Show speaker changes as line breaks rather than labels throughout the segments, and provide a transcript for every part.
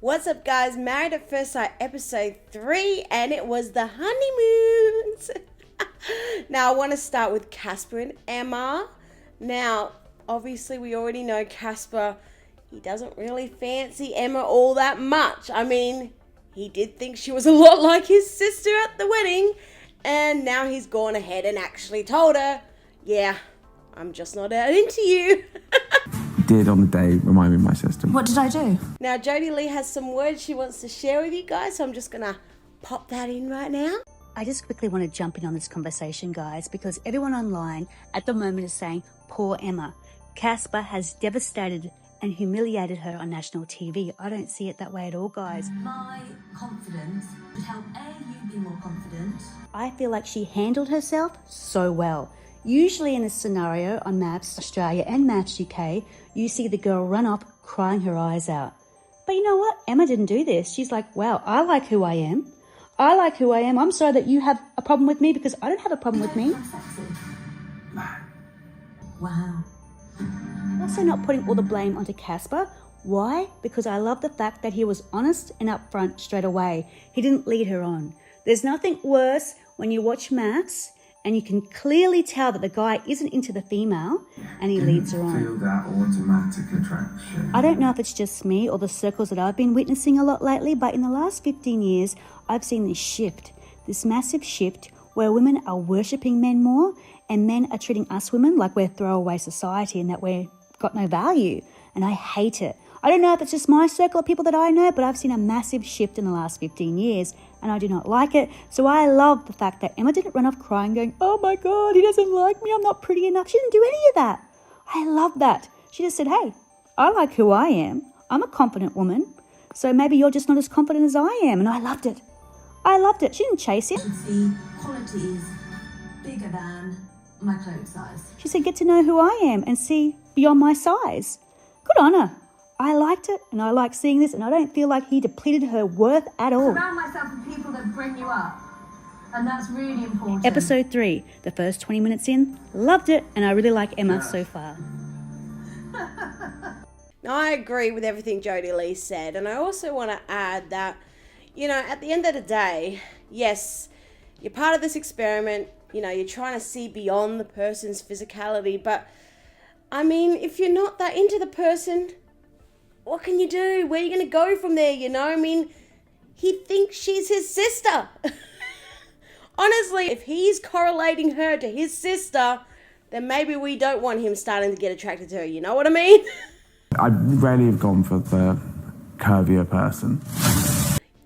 What's up, guys? Married at First Sight episode 3, and it was the honeymoons. Now, I want to start with Casper and Emma. Now, obviously, we already know Casper, he doesn't really fancy Emma all that much. I mean, he did think she was a lot like his sister at the wedding, and now he's gone ahead and actually told her, yeah, I'm just not that into you.
Did on the day remind me of my sister.
What did I do?
Now, Jodie Lee has some words she wants to share with you guys, so I'm just gonna pop that in right now.
I just quickly want to jump in on this conversation, guys, because everyone online at the moment is saying, poor Emma. Casper has devastated and humiliated her on national TV. I don't see it that way at all, guys.
My confidence would help you be more confident.
I feel like she handled herself so well. Usually in this scenario on Mafs Australia and Mafs UK, you see the girl run up crying her eyes out. But you know what? Emma didn't do this. She's like, wow, I like who I am. I like who I am. I'm sorry that you have a problem with me because I don't have a problem with me.
Wow.
Also not putting all the blame onto Casper. Why? Because I love the fact that he was honest and upfront straight away. He didn't lead her on. There's nothing worse when you watch Mafs and you can clearly tell that the guy isn't into the female and he leads her on.
Feel that automatic attraction.
I don't know if it's just me or the circles that I've been witnessing a lot lately, but in the last 15 years, I've seen this shift, this massive shift where women are worshipping men more and men are treating us women like we're throwaway society and that we've got no value. And I hate it. I don't know if it's just my circle of people that I know, but I've seen a massive shift in the last 15 years and I do not like it. So I love the fact that Emma didn't run off crying going, oh my God, he doesn't like me, I'm not pretty enough. She didn't do any of that. I love that. She just said, hey, I like who I am. I'm a confident woman. So maybe you're just not as confident as I am. And I loved it. I loved it. She didn't chase him.
See, quality is bigger than my clothes size.
She said, get to know who I am and see beyond my size. Good on her. I liked it and I like seeing this and I don't feel like he depleted her worth at all.
Surround myself with people that bring you up. And that's really important.
Episode 3, the first 20 minutes in, loved it and I really like Emma so far.
Now, I agree with everything Jodie Lee said, and I also want to add that, you know, at the end of the day, yes, you're part of this experiment, you know, you're trying to see beyond the person's physicality, but I mean, if you're not that into the person, what can you do? Where are you going to go from there, you know? I mean, he thinks she's his sister. Honestly, if he's correlating her to his sister, then maybe we don't want him starting to get attracted to her, you know what I mean?
I rarely have gone for the curvier person.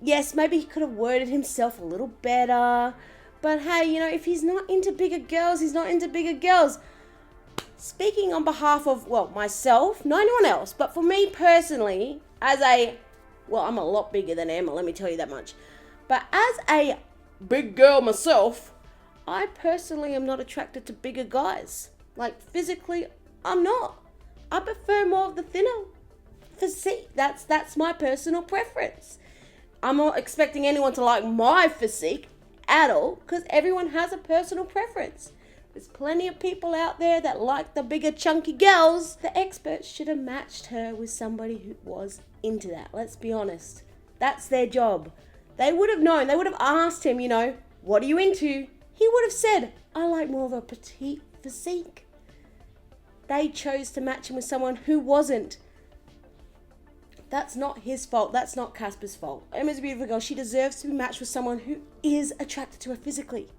Yes, maybe he could have worded himself a little better. But hey, you know, if he's not into bigger girls, he's not into bigger girls. Speaking on behalf of, well, myself, not anyone else, but for me personally, I'm a lot bigger than Emma, let me tell you that much. But as a big girl myself, I personally am not attracted to bigger guys. Like, physically, I'm not. I prefer more of the thinner physique. That's my personal preference. I'm not expecting anyone to like my physique at all, because everyone has a personal preference. There's plenty of people out there that like the bigger chunky girls. The experts should have matched her with somebody who was into that. Let's be honest. That's their job. They would have known. They would have asked him, you know, what are you into? He would have said, I like more of a petite physique. They chose to match him with someone who wasn't. That's not his fault. That's not Casper's fault. Emma's a beautiful girl. She deserves to be matched with someone who is attracted to her physically.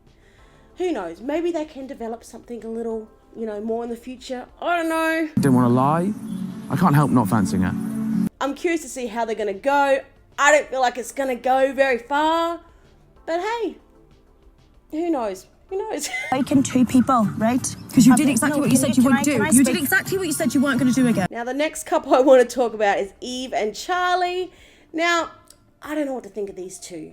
Who knows? Maybe they can develop something a little, you know, more in the future. I don't know.
Didn't want to lie. I can't help not fancying her.
I'm curious to see how they're going to go. I don't feel like it's going to go very far. But hey, who knows? Who knows?
Liking two people, right? Because you did exactly what you said you would do. You did exactly what you said you weren't going to do again.
Now, the next couple I want to talk about is Eve and Charlie. Now, I don't know what to think of these two.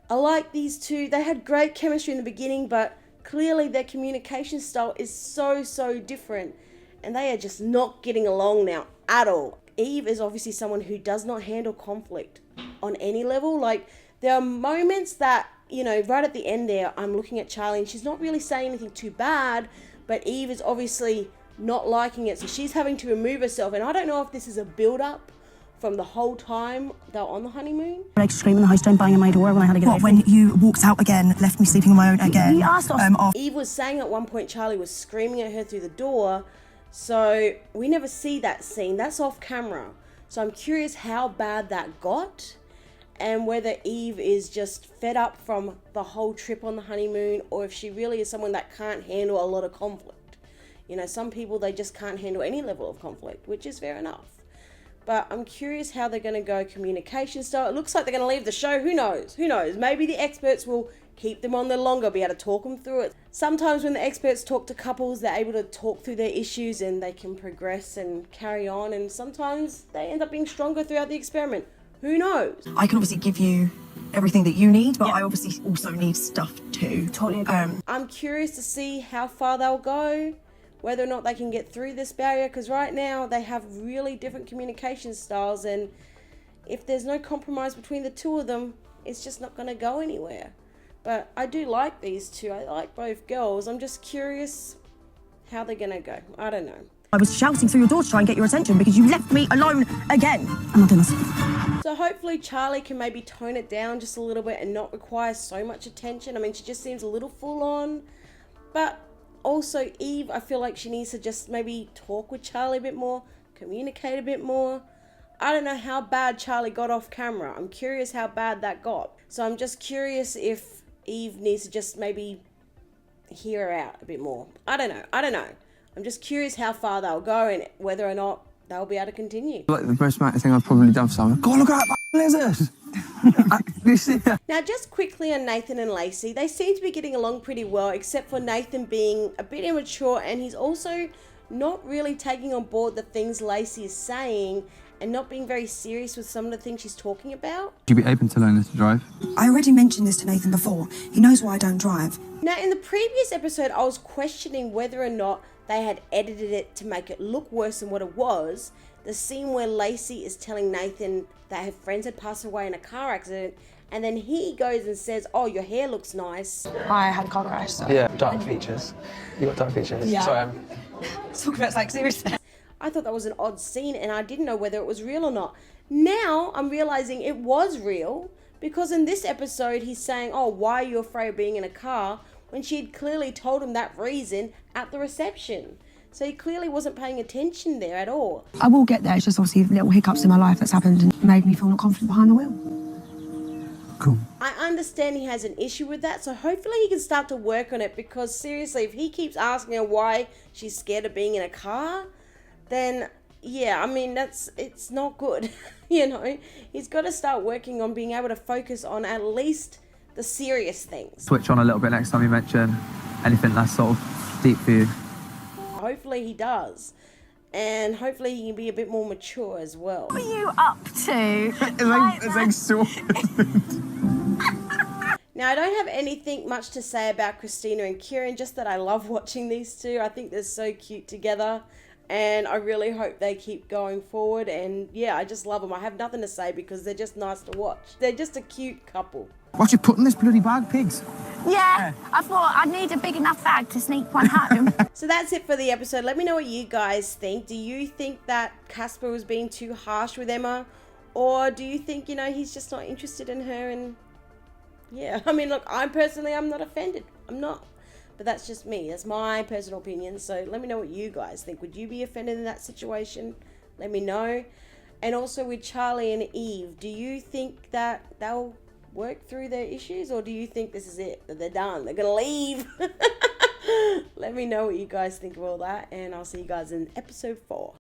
I like these two. They had great chemistry in the beginning, but clearly their communication style is so different. And they are just not getting along now at all. Eve is obviously someone who does not handle conflict on any level. Like, there are moments that, you know, right at the end there, I'm looking at Charlie and she's not really saying anything too bad, but Eve is obviously not liking it. So she's having to remove herself. And I don't know if this is a build-up from the whole time they were on the honeymoon.
Like screaming in the house down, banging my door when I had to get
What, when you walked out again, left me sleeping on my own again?
You asked us.
Eve was saying at one point Charlie was screaming at her through the door, so we never see that scene. That's off camera. So I'm curious how bad that got, and whether Eve is just fed up from the whole trip on the honeymoon, or if she really is someone that can't handle a lot of conflict. You know, some people, they just can't handle any level of conflict, which is fair enough. But I'm curious how they're going to go communication style. It looks like they're going to leave the show. Who knows? Who knows? Maybe the experts will keep them on there longer, be able to talk them through it. Sometimes when the experts talk to couples, they're able to talk through their issues and they can progress and carry on. And sometimes they end up being stronger throughout the experiment. Who knows?
I can obviously give you everything that you need, but I obviously also need stuff too.
Totally agree.
I'm curious to see how far they'll go, whether or not they can get through this barrier, because right now they have really different communication styles, and if there's no compromise between the two of them, it's just not going to go anywhere. But I do like these two. I like both girls. I'm just curious how they're going to go. I don't know.
I was shouting through your door to try and get your attention because you left me alone again. I'm not doing this.
So hopefully Charlie can maybe tone it down just a little bit and not require so much attention. I mean, she just seems a little full on, but also Eve, I feel like she needs to just maybe talk with Charlie a bit more, communicate a bit more. I don't know how bad Charlie got off camera. I'm curious how bad that got. So I'm just curious if Eve needs to just maybe hear her out a bit more. I don't know. I'm just curious how far they'll go and whether or not they'll be able to continue.
Like the most romantic thing I've probably done for someone. Go on, look at that lizard! You see that?
Now, just quickly on Nathan and Lacy, they seem to be getting along pretty well, except for Nathan being a bit immature, and he's also not really taking on board the things Lacy is saying and not being very serious with some of the things she's talking about.
Would you be open to learning to drive?
I already mentioned this to Nathan before. He knows why I don't drive.
Now, in the previous episode, I was questioning whether or not they had edited it to make it look worse than what it was. The scene where Lacy is telling Nathan that her friends had passed away in a car accident, and then he goes and says, "Oh, your hair looks nice."
I had a car crash, so...
Yeah, dark features. You got dark features.
Yeah.
Sorry,
Talk about like seriously.
I thought that was an odd scene, and I didn't know whether it was real or not. Now I'm realizing it was real, because in this episode he's saying, "Oh, why are you afraid of being in a car?" when she had clearly told him that reason at the reception. So he clearly wasn't paying attention there at all.
I will get there. It's just obviously little hiccups in my life that's happened and made me feel not confident behind the wheel.
Cool.
I understand he has an issue with that, so hopefully he can start to work on it, because seriously, if he keeps asking her why she's scared of being in a car, then yeah, I mean, it's not good. You know, he's got to start working on being able to focus on at least the serious things.
Switch on a little bit next time you mention anything that's sort of deep for you.
Hopefully he does. And hopefully he can be a bit more mature as well.
What are you up to?
It's like so.
Now, I don't have anything much to say about Christina and Kieran, just that I love watching these two. I think they're so cute together, and I really hope they keep going forward. And yeah, I just love them. I have nothing to say because they're just nice to watch. They're just a cute couple.
What you put in this bloody bag, pigs?
Yeah, I thought I'd need a big enough bag to sneak one home.
So that's it for the episode. Let me know what you guys think. Do you think that Casper was being too harsh with Emma? Or do you think, you know, he's just not interested in her? And yeah, I mean, look, I'm not offended. I'm not. But that's just me. That's my personal opinion. So let me know what you guys think. Would you be offended in that situation? Let me know. And also with Charlie and Eve, do you think that they'll work through their issues, or do you think this is it, that they're done, they're gonna leave? Let me know what you guys think of all that, and I'll see you guys in episode 4.